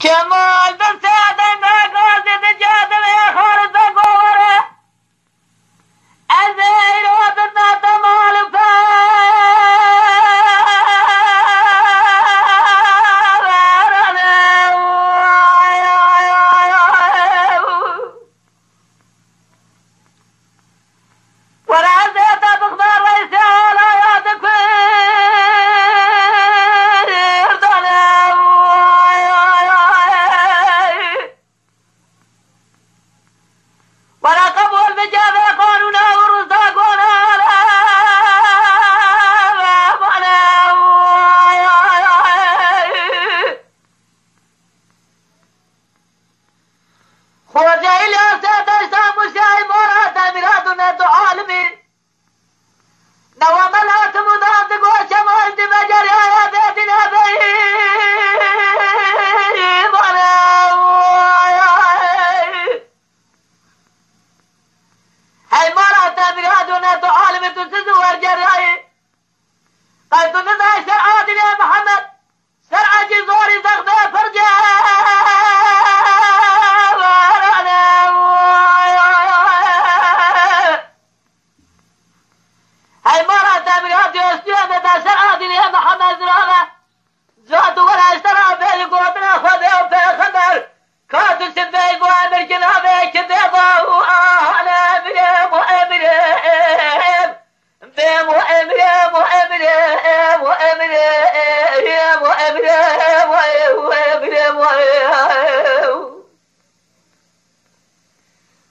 کمال دستادن نگازد جادم خارد گوره از ایراد نتمال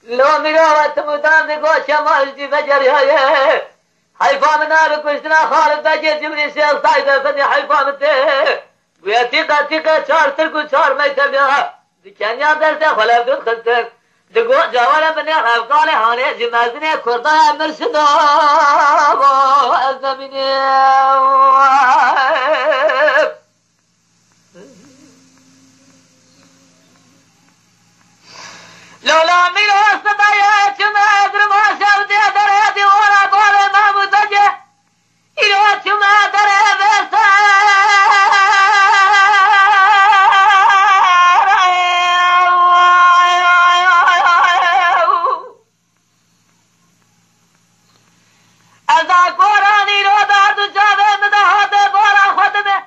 لو میرود مدام نگو شمال دی بجریه حیفا منار کشتنا خالد بجی جبری شیخ سایده فنی حیفا مته ویا تیقا تیقا چار ترکو چار میتبیا دکنیا درسته خلاب دود خستر دگو جوانا بنی خفقال حانه جمازنی کردای مرشدا از زمینی لولا میرو صدای چمه درما شودی دره دیوارا باره محمودجه ایرو چمه دره بسر از آکورانی رو دادو جاوه مدهاده بارا خودمه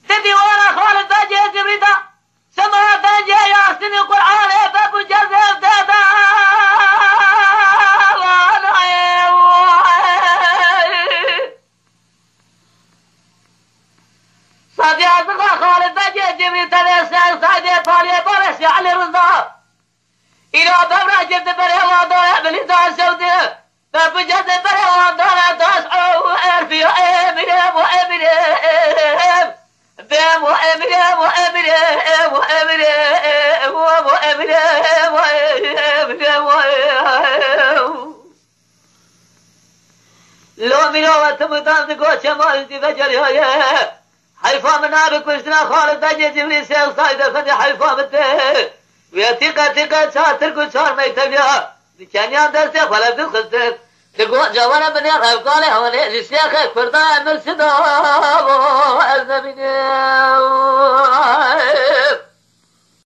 دی دیوارا خالد بجه جبریدا سما بجه یاسین قرآن بابو جزم دادا صدی ازقا خالد بجه جبری تلسل سایده پالیه بارشی علی رضا اینا ببرا جبت بره واداره بلی دار شوده بابو جزم بره واداره داش او ارفی امرم و امرم بام وامرم وامرم وامرم وامرم وامرم لو میرو تمدام دگو شمال دی بجریه حیفا منار کشتنا خالد بجی جبری شیخ سایده فنی حیفا مته ویا تیقا تیقا چار ترکو چار میتبیا دکنیا درسته خلاب دود خستر دگو جوانا بنی خفقال حانه شیخ کردای مرشدا از زمینه